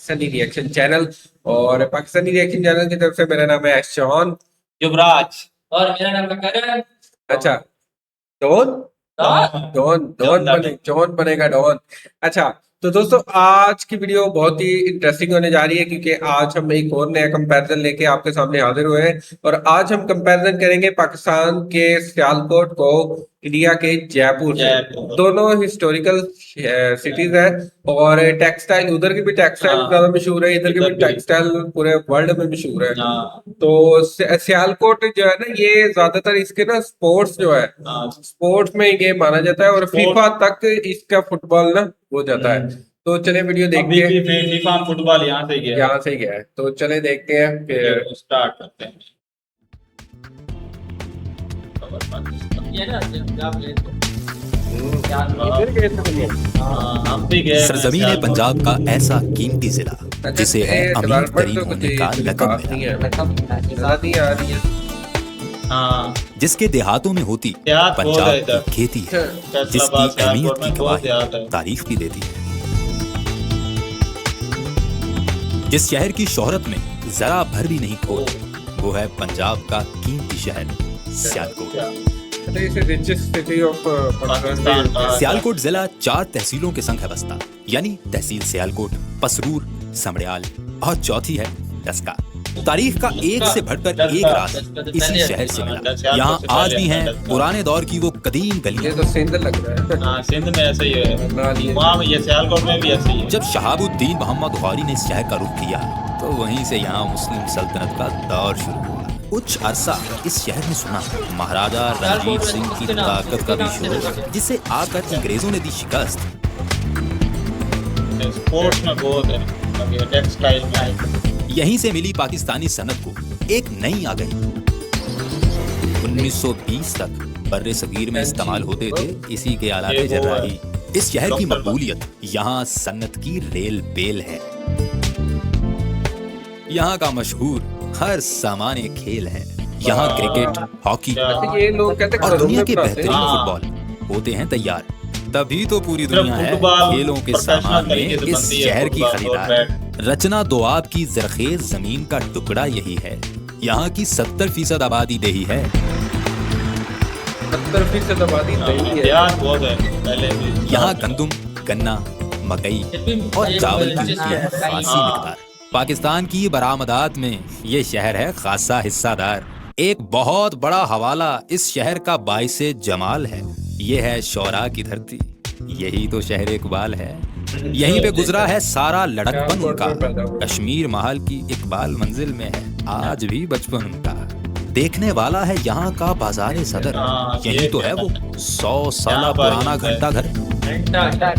Pakistani reaction channel. और Pakistani reaction channel की तरफ से मेरा नाम है शॉन युवराज। और मेरा नाम है करण। अच्छा, Don Don. Don Don John बनेगा डॉन। अच्छा, तो दोस्तों आज की वीडियो बहुत ही इंटरेस्टिंग होने जा रही है क्योंकि आज हम एक और नया कंपैरिजन लेके आपके सामने हाजिर हुए हैं। और आज हम कंपैरिजन करेंगे पाकिस्तान के सियालकोट को इंडिया के जयपुर से। जयपुर। दोनों हिस्टोरिकल सिटीज हैं और टेक्सटाइल, उधर की भी टेक्सटाइल हाँ। ज्यादा मशहूर है, इधर की भी इधर भी। टेक्सटाइल पूरे वर्ल्ड में मशहूर है। हाँ, तो सियालकोट जो है ना, ये ज्यादातर इसके ना स्पोर्ट्स जो है, हाँ। स्पोर्ट्स में ये माना जाता है और स्पोर्ट- फीफा तक इसका फुटबॉल ना हो जाता है। तो चले वीडियो अभी देखते हैं। भी फीफा फुटबॉल यहाँ से गया। यहाँ से गया है तो चले देखते हैं फिर। स्टार्ट करते हैं। ये ना पंजाब ले तो हाँ, हम भी गए। सरजमीन पंजाब का ऐसा कीमती जिला जिसे है अमीर तरीन होने का लक़ब मिला, आ रही है। हाँ, जिसके देहातों में होती देहात बहुत है पंजाब इधर। की खेती है, फैसलाबाद जिसकी अहमियत सियालकोट की में बहुत देहात गवाही है। तारीख भी देती है। जिस शहर की शोहरत में जरा भर भी नहीं खोट, वो है पंजाब का कीमती शहर Sialkot. Richest city of Pakistan का। सियालकोट जिला 4 तहसीलों के संग है बस्ता, यानी तहसील सियालकोट, पसरूर, समड़ियाल और चौथी है डस्का। तारीख का एक से बढ़कर एक राज इसी शहर से मिला। यहाँ आज भी हैं पुराने दौर की वो कदीम ये गलियां। तो सिंध लग रहा है। हाँ, सिंध में ऐसे ही है। नाली। वहाँ में ये सियालकोट में भी ऐसे ही है। जब शहाबुद्दीन मोहम्मद गौरी ने इस शहर का रुख किया तो वहीं से यहाँ मुस्लिम सल्तनत का दौर शुरू हुआ। कुछ अरसा इस शहर में सुना महाराजा रणजीत सिंह की ताकत का भी शोर, जिसे आकर अंग्रेजों ने दी शिकस्त। स्पोर्ट्स में बहुत है, अभी टेक्सटाइल में। यहीं से मिली पाकिस्तानी सनत को एक नई आ गई। 1920 तक बर्रे सगीर में इस्तेमाल होते थे इसी के आलाते जर्राही। इस शहर की मकबूलियत यहाँ सन्नत की रेल बेल है। यहाँ का मशहूर हर सामान्य खेल है। यहाँ क्रिकेट, हॉकी अच्छा, ये लोग कहते हैं और घरों दुनिया में के बनाते बेहतरीन हैं। फुटबॉल होते हैं तैयार। तभी तो पूरी सिर्फ दुनिया है फुटबॉल खेलों के प्रोफेशनल सामान में तरीके से इस बनती है, शहर की फुटबॉल और खरीदार। बैट। रचना दोआब की जरखेज जमीन का टुकड़ा यही है। यहाँ की 70% आबादी देही है। 70% आबादी नहीं है। देहात बहुत है पहले भी। यहाँ गंदुम, गन्ना, मकई और चावल की है खासी मिकदार। पाकिस्तान की बरामदात में ये शहर है खासा हिस्सादार। एक बहुत बड़ा हवाला इस शहर का बाइसे जमाल है। ये है शौरा की धरती, यही तो शहर इकबाल है। यहीं पे गुजरा है सारा लड़कपन उनका। कश्मीर महल की इकबाल मंजिल में है आज भी बचपन उनका। देखने वाला है यहाँ का बाजार सदर, यही तो है वो 100 साल पुराना घंटा घर।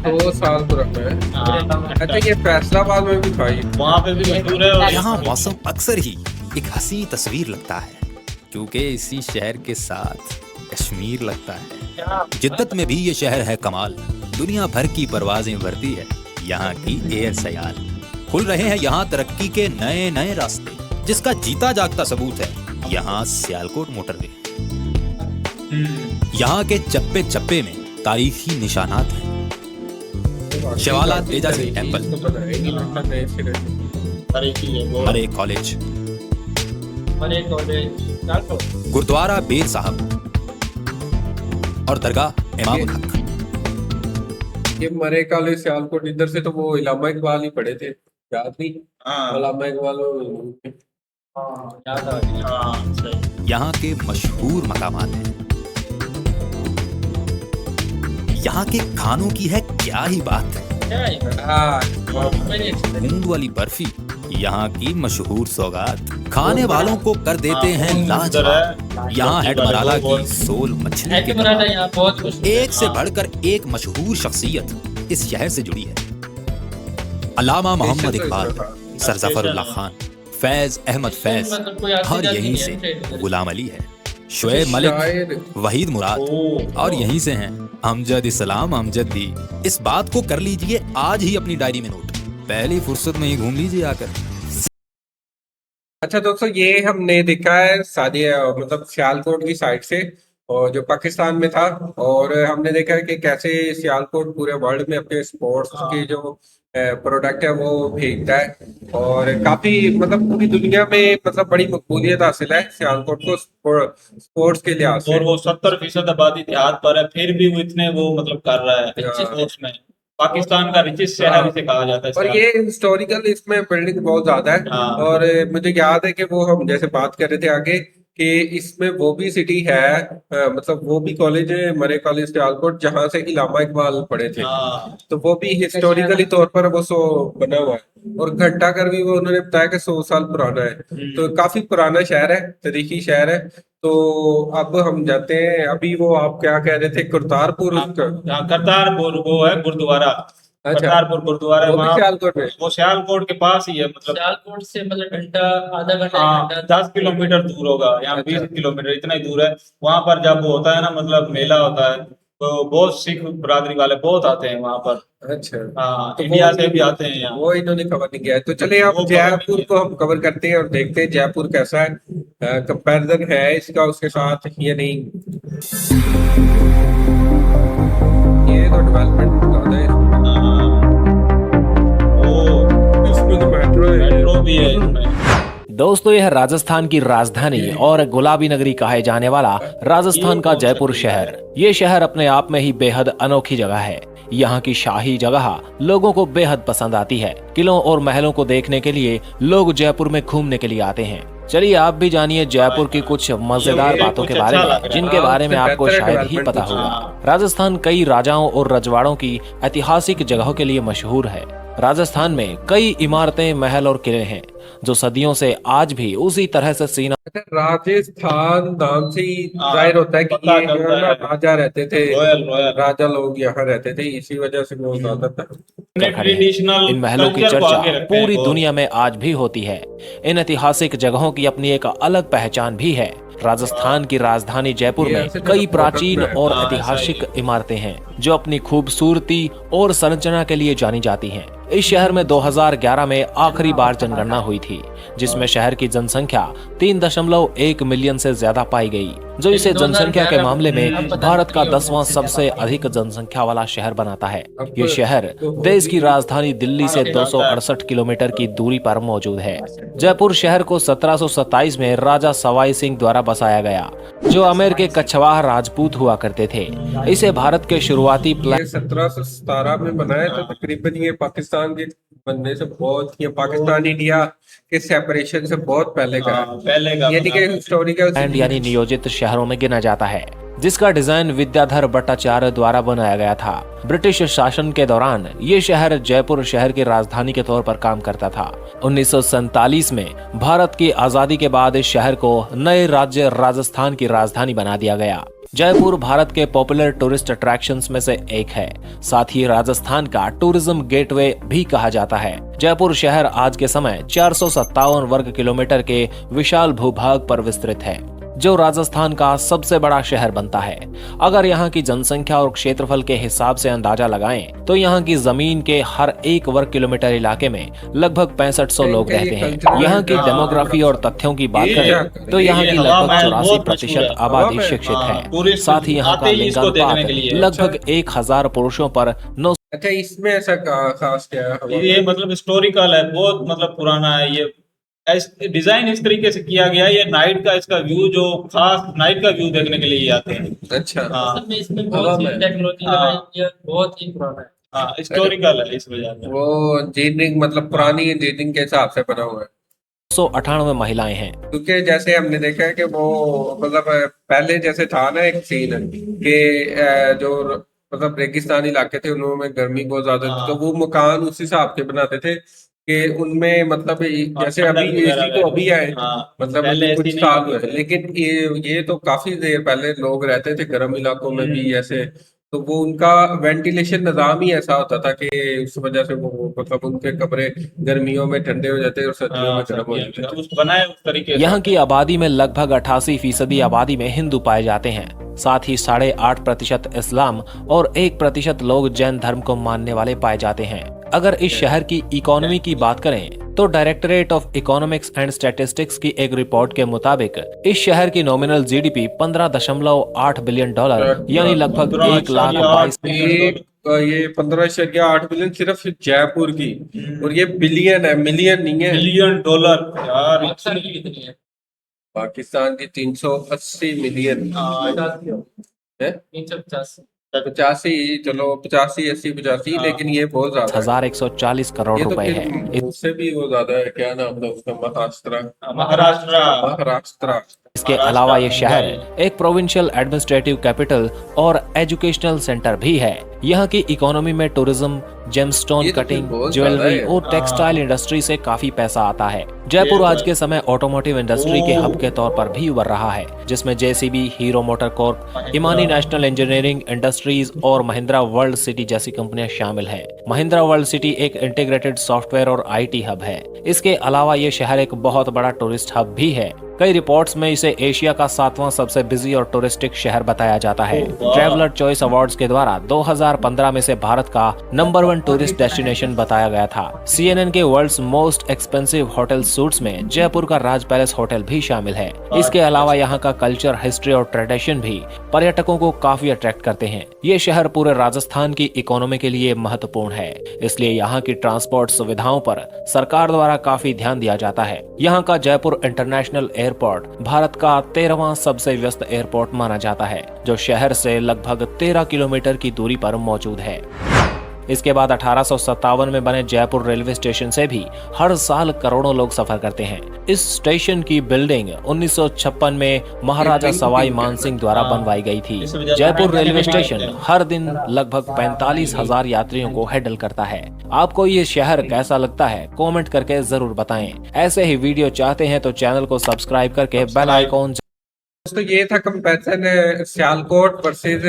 2 साल पुराना है। हाँ, अच्छा, ये फैसलाबाद में भी भाई वहाँ पे भी मशहूर है। और यहाँ मौसम अक्सर ही एक हसी तस्वीर लगता है, क्योंकि इसी शहर के साथ कश्मीर लगता है। जिद्दत में भी ये शहर है कमाल। दुनिया भर की परवाजें भरती है यहाँ की एयर सयाल। खुल रहे हैं यहाँ तरक्की के नए नए रास्ते, जिसका जीता जागता सबूत है यहाँ सियालकोट मोटरवे। यहाँ के चप्पे चप्पे में तारीखी निशानात हैं। शिवाला तेजा सिंह टेम्पल, तरीकी है बहुत। हरे कॉलेज, हरे कॉलेज गुरुद्वारा बेर साहब और दरगाह इमाम उल हक। ये मरे कॉलेज सियालकोट, इधर से तो वो इलामा इकबाल ही पढ़े थे, याद नहीं? हाँ, इलामा इकबाल याद आ गया। हाँ, सही। यहाँ के मशहूर मकामात हैं। यहाँ के खानों की है क्या ही बात है। क्या है ये? हाँ, मैंने बूंद वाली बर्फी यहाँ की मशहूर सौगात, खाने वालों को कर देते हैं लाजवाब। यहाँ हेड मराला की सोल मछली के है मराठा कबाब। यहाँ बहुत कुछ एक से बढ़कर एक मशहूर शख्सियत इस शहर से जुड़ी है। अल्लामा मोहम्मद इकबाल, सरजफरुल्लाह खान, फैज अहमद फैज और यहीं से गुलाम अली है, शुएब मलिक, शायर वहीद मुराद और यहीं से हैं अमजद इस्लाम अमजद भी। इस बात को कर लीजिए आज ही अपनी डायरी में नोट, पहली फुर्सत में ही घूम लीजिए आकर। अच्छा दोस्तों, ये हमने देखा है सादिया, मतलब सियालकोट की साइड से। और जो पाकिस्तान में था। और हमने देखा है कि कैसे सियालकोट पूरे वर्ल्ड में अपने स्पोर्ट्स की जो प्रोडक्ट है वो भेजता है। और काफी मतलब पूरी दुनिया में मतलब बड़ी मकबूलियत हासिल है सियालकोट को स्पोर्ट्स के लिहाज से। और वो 70% आबादी देहात पर है, फिर भी वो इतने वो मतलब कर रहा है हाँ। स्पोर्ट्स में। पाकिस्तान का रिचेस्ट शहर इसे कहा जाता है और ये हिस्टोरिकल इसमें बिल्डिंग बहुत ज्यादा है। हाँ। और मुझे याद है कि वो हम जैसे बात कर रहे थे आगे कि इसमें वो भी सिटी है, मतलब वो भी कॉलेज है मरे कॉलेज सियालकोट जहाँ से इलामा इकबाल पढ़े थे। हाँ। तो वो भी हिस्टोरिकली तौर पर वो बना हुआ है। और घंटाघर भी वो उन्होंने बताया कि 100 साल पुराना है। तो काफी पुराना शहर है, तारीखी शहर है। तो अब हम जाते हैं, अभी वो आप क्या कह रहे थे करतारपुर करतारपुर वो है गुरुद्वारा। अच्छा, करतारपुर गुरुद्वारा वो भी वहाँ, सियालकोट में। वो सियालकोट के पास ही है मतलब। सियालकोट से मतलब घंटा, आधा घंटा, हाँ, एक घंटा 10 किलोमीटर दूर होगा, यहाँ अच्छा। 20 किलोमीटर इतना ही दूर है। वहां पर जब वो होता है ना मतलब मेला होता है, तो बहुत सिख बिरादरी वाले बहुत आते हैं वहां पर। अच्छा, हाँ, तो इंडिया वो से भी आते हैं यहाँ। वो इन्होंने कवर नहीं किया है। तो चलिए अब वो cover नहीं जयपुर किया। को हम कवर करते हैं और देखते हैं जयपुर कैसा है, कंपैरिजन है इसका उसके साथ या नहीं। ये तो डेवलपमेंट ज्यादा है। हाँ, वो इसमें तो मेट्रो है। मेट्रो भी है इसमें। दोस्तों, यह राजस्थान की राजधानी और गुलाबी नगरी कहे जाने वाला राजस्थान का जयपुर शहर। ये शहर अपने आप में ही बेहद अनोखी जगह है। यहाँ की शाही जगह लोगों को बेहद पसंद आती है। किलों और महलों को देखने के लिए लोग जयपुर में घूमने के लिए आते हैं। चलिए आप भी जानिए जयपुर की कुछ मजेदार बातों के बारे में जिनके बारे में आपको शायद ही पता होगा। राजस्थान कई राजाओं और रजवाड़ों की ऐतिहासिक जगहों के लिए मशहूर है। राजस्थान में कई इमारतें, महल और किले हैं जो सदियों से आज भी उसी तरह से सीना। राजस्थान नाम से ही हाँ, जाहिर होता है कि पता ये जो है ना चलता है। राजा रहते थे, रॉयल राजा लोग यहाँ रहते थे, इसी वजह से वो ज्यादातर कर खड़े हैं। ट्रेडिशनल इन महलों की कल्चर को चर्चा आगे रखते हैं पूरी बहुत। दुनिया में आज भी होती है। इन ऐतिहासिक जगहों की अपनी एक अलग पहचान भी है। राजस्थान की राजधानी जयपुर ये में ऐसे तो कई फोटो प्राचीन में- और हाँ, ऐतिहासिक सही। इमारतें हैं जो अपनी खूबसूरती और संरचना के लिए जानी जाती हैं। इस शहर में 2011 में आखिरी बार जनगणना हुई थी, जिसमें शहर की जनसंख्या 3.1 मिलियन से ज्यादा पाई गई, जो इसे जनसंख्या के मामले में भारत का 10वां सबसे अधिक जनसंख्या वाला शहर बनाता है। ये शहर देश की राजधानी दिल्ली से 268 किलोमीटर की दूरी पर मौजूद है। जयपुर शहर को 1727 में राजा सवाई सिंह द्वारा बसाया गया, जो आमेर के कछवाहा राजपूत हुआ करते थे। इसे भारत के शुरुआती ये 1717 में बनाया था। तकरीबन ये पाकिस्तान के बनने से बहुत, ये पाकिस्तान इंडिया के सेपरेशन से बहुत पहले का हाँ, है। पहले का यानी कि हिस्टोरिकल प्लान यानी नियोजित शहरों में गिना जाता है, जिसका डिजाइन विद्याधर भट्टाचार्य द्वारा बनाया गया था। ब्रिटिश शासन के दौरान ये शहर जयपुर शहर की राजधानी के तौर पर काम करता था। 1947 में भारत की आजादी के बाद इस शहर को नए राज्य राजस्थान की राजधानी बना दिया गया। जयपुर भारत के पॉपुलर टूरिस्ट अट्रैक्शंस में से एक है। साथ ही राजस्थान का टूरिज्म गेटवे भी कहा जाता है। जयपुर शहर आज के समय 457 वर्ग किलोमीटर के विशाल भूभाग पर विस्तृत है, जो राजस्थान का सबसे बड़ा शहर बनता है। अगर यहाँ की जनसंख्या और क्षेत्रफल के हिसाब से अंदाजा लगाएं, तो यहाँ की जमीन के हर 1 वर्ग किलोमीटर इलाके में लगभग 6500 लोग रहते हैं। यहाँ की डेमोग्राफी और तथ्यों की बात करें तो यहाँ की लगभग 84% आबादी शिक्षित है। साथ ही यहाँ का लिंगानुपात लगभग 1000 पुरुषों पर 9। अच्छा, इसमें ऐसा खास क्या है? ये मतलब हिस्टोरिकल है, बहुत मतलब पुराना है। ये डिजाइन इस तरीके से किया गया है। ये नाइट का इसका व्यू, जो खास नाइट का व्यू देखने के लिए ही आते हैं। अच्छा, हाँ, असल में इसमें बहुत सी टेक्नोलॉजी लगाई गई है, बहुत ही पुराना है। हाँ, हिस्टोरिकल है इस वजह से। वो इंजीनियरिंग मतलब पुरानी इंजीनियरिंग के हिसाब से बना हुआ है। 198 महिलाएं हैं। क्योंकि जैसे हमने देखा है कि वो मतलब पहले जैसे था ना एक सीन कि जो मतलब रेगिस्तानी इलाके थे उनमें गर्मी बहुत ज्यादा थी, तो वो मकान उस हिसाब के बनाते थे कि उनमें मतलब जैसे अभी एसी तो अभी आए, मतलब पहले कुछ ऐसी नहीं साल होती हुए, थी। लेकिन ये तो काफी देर पहले लोग रहते थे गर्म इलाकों में भी ऐसे। तो वो उनका वेंटिलेशन निजाम ही ऐसा होता था कि उस वजह से वो मतलब उनके कमरे गर्मियों में ठंडे हो जाते और सर्दियों में गर्म हो जाते थे। उस बनाए उस तरीके से। यहाँ की आबादी में लगभग 88% आबादी में हिंदू पाए जाते हैं। साथ ही 8.5% इस्लाम और 1% लोग जैन धर्म को मानने वाले पाए जाते हैं। अगर इस शहर की इकोनॉमी की बात करें तो directorate of economics and statistics की एक रिपोर्ट के मुताबिक इस शहर की नॉमिनल जीडीपी 15.8 बिलियन डॉलर यानी लगभग 1,22,000 ये 15.8 बिलियन सिर्फ जयपुर की, और ये बिलियन है, मिलियन नहीं है। $1 बिलियन यार। पाकिस्तान की कितनी है? पाकिस्तान की 380 मिलियन है, 350। 85, चलो 85, 80, 85, लेकिन ये बहुत ज्यादा है। 1,140 करोड़ ये तो रुपए फिर है। उससे भी वो ज्यादा है, क्या नाम था उसका, महाराष्ट्र। महाराष्ट्र। इसके अलावा ये शहर एक प्रोविंशियल एडमिनिस्ट्रेटिव कैपिटल और एजुकेशनल सेंटर भी है। यहाँ की इकोनॉमी में टूरिज्म, जेमस्टोन ये तो कटिंग, बहुत ज्यादा ज्वेलरी है। और टेक्सटाइल इंडस्ट्री से काफी पैसा आता है। जयपुर आज के समय ऑटोमोटिव इंडस्ट्री के हब के तौर पर भी उभर रहा है, जिसमें जेसीबी, हीरो मोटर कॉर्प, इमानी नेशनल इंजीनियरिंग इंडस्ट्रीज और महिंद्रा वर्ल्ड सिटी जैसी कंपनियां शामिल है। महिंद्रा वर्ल्ड सिटी एक इंटीग्रेटेड सॉफ्टवेयर और आईटी हब है। इसके अलावा ये शहर एक बहुत बड़ा टूरिस्ट हब भी है। कई रिपोर्ट्स में इसे एशिया का 7वां सबसे बिजी और टूरिस्टिक शहर बताया जाता है। ट्रैवलर चॉइस अवार्ड्स के द्वारा 2015 में से भारत का नंबर 1 टूरिस्ट डेस्टिनेशन बताया गया था। CNN के world's most expensive hotel suites में जयपुर का राज पैलेस होटल भी शामिल है। इसके अलावा यहाँ का कल्चर, हिस्ट्री और ट्रेडिशन भी पर्यटकों को काफी अट्रैक्ट करते हैं। ये शहर पूरे राजस्थान की इकोनॉमी के लिए महत्वपूर्ण है, इसलिए यहाँ की ट्रांसपोर्ट सुविधाओं पर सरकार द्वारा काफी ध्यान दिया जाता है। यहाँ का जयपुर इंटरनेशनल एयरपोर्ट भारत का 13वां सबसे व्यस्त एयरपोर्ट माना जाता है, जो शहर से लगभग 13 किलोमीटर की दूरी पर मौजूद है। इसके बाद 1857 में बने जयपुर रेलवे स्टेशन से भी हर साल करोड़ों लोग सफर करते हैं। इस स्टेशन की बिल्डिंग 1956 में महाराजा सवाई मानसिंह द्वारा बनवाई गई थी। जयपुर रेलवे स्टेशन हर दिन लगभग 45,000 यात्रियों को हैंडल करता है। आपको ये शहर कैसा लगता है कमेंट करके जरूर बताएं। ऐसे ही वीडियो चाहते हैं तो चैनल को सब्सक्राइब करके बेल आइकॉन। दोस्तों ये था कंपैरिजन सियालकोट वर्सेस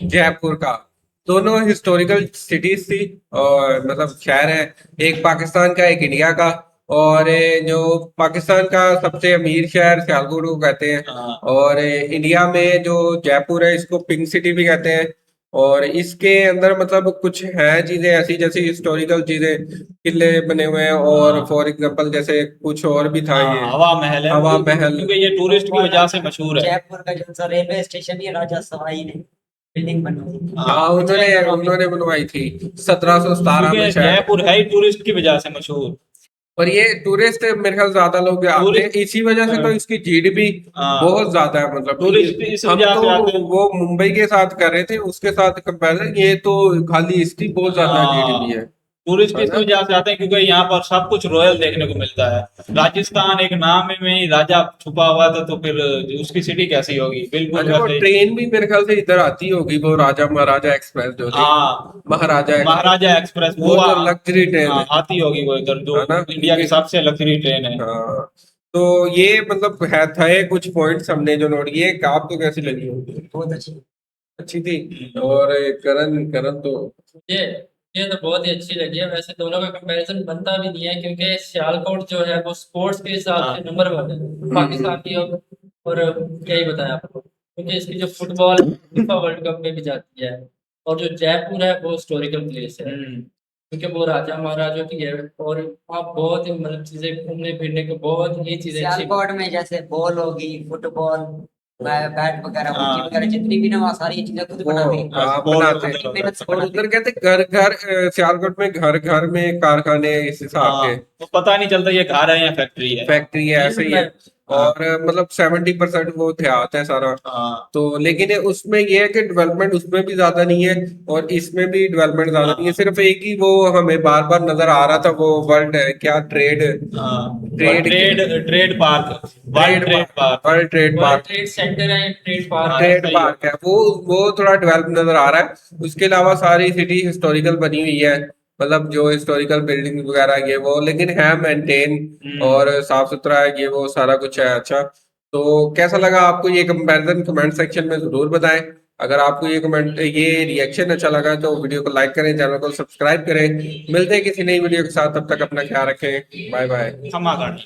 जयपुर का। दोनों हिस्टोरिकल सिटीज थी और मतलब शहर है, एक पाकिस्तान का एक इंडिया का। और जो पाकिस्तान का सबसे अमीर शहर सियालकोट को कहते हैं, और इंडिया में जो जयपुर है इसको पिंक सिटी भी कहते हैं। और इसके अंदर मतलब कुछ है चीजें ऐसी जैसी हिस्टोरिकल चीजें, किले बने हुए हैं, और फॉर एग्जांपल जैसे कुछ और भी था ये हवा महल है, हवा महल। क्योंकि ये टूरिस्ट की वजह से मशहूर है। जयपुर का जो सा रेलवे स्टेशन है, राजा सवाई ने बिल्डिंग बनवाई। हाँ उन्होंने बनवाई थी 1717 में शायद। जयपुर है ही टूरिस्ट की वजह से मशहूर। और ये टूरिस्ट मेरे ख्याल ज्यादा लोग आते हैं, इसी वजह से तो इसकी जीडीपी बहुत ज्यादा है। मतलब टूरिस्ट इस हम वजह से आते तो हैं। वो मुंबई के साथ कर रहे थे, उसके साथ कंपैरिजन, ये तो खाली इसकी बहुत ज्यादा जीडीपी है। टूरिस्ट इस वजह से आते हैं क्योंकि यहाँ पर सब कुछ रॉयल देखने को मिलता है। राजस्थान एक नाम में ही राजा छुपा हुआ था, तो फिर उसकी सिटी कैसी होगी। बिल्कुल अच्छा, वो वैसे ही। ट्रेन भी मेरे ख्याल से इधर आती होगी, वो राजा महाराजा एक्सप्रेस जो थी। हाँ, महाराजा एक्सप्रेस वो तो लग्जरी ट्रेन है। आती होगी वो इधर, जो है ना? इंडिया की सबसे लग्जरी ट्रेन है। हाँ, तो ये मतलब है थे कुछ पॉइंट्स हमने जो नोट किए। आपको कैसी लगी होगी? बहुत अच्छी थी। और करण तो ये तो बहुत ही अच्छी लगी है। वैसे दोनों का कंपैरिजन बनता भी नहीं है, क्योंकि सियालकोट जो है वो स्पोर्ट्स के हिसाब से नंबर 1 है पाकिस्तान की। और क्या ही बताया आपको, क्योंकि इसकी जो फुटबॉल फीफा वर्ल्ड कप में भी जाती है। और जो जयपुर है वो हिस्टोरिकल प्लेस है, क्योंकि वो राजा महाराजों की है। और आप बहुत ही मतलब चीजें घूमने फिरने को बहुत ही चीजें अच्छी। सियालकोट में जैसे बॉल होगी, फुटबॉल, बैट वगैरह, हॉकी वगैरह, जितनी भी ना वहाँ सारी चीजें खुद बनाते हैं। बनाते हैं। मेहनत से और बनाते उधर कहते घर घर सियालकोट में घर घर में कारखाने इस हिसाब के, तो पता नहीं चलता ये घर है या फैक्ट्री है। फैक्ट्री है, ऐसे ही है। और मतलब 70% वो देहात है सारा। तो लेकिन उसमें ये है कि डेवलपमेंट उसमें भी ज्यादा नहीं है और इसमें भी डेवलपमेंट ज्यादा नहीं है। सिर्फ एक ही वो हमें बार बार नजर आ रहा था, वो वर्ल्ड क्या trade park, world trade park, trade centre है, ट्रेड पार्क है, वो थोड़ा डेवलप नजर आ रहा है। उसके अलावा सारी सिटी हिस्टोरिकल बनी हुई है, मतलब जो हिस्टोरिकल बिल्डिंग वगैरह ये वो, लेकिन है मेंटेन और साफ सुथरा है, ये वो सारा कुछ है। अच्छा, तो कैसा लगा आपको ये कंपैरिजन? कमेंट सेक्शन में जरूर बताएं। अगर आपको ये रिएक्शन अच्छा लगा तो वीडियो को लाइक करें, चैनल को सब्सक्राइब करें। मिलते हैं किसी नई वीडियो के साथ, तब तक अपना ख्याल रखें। Bye bye. खम्बा गाड़ी।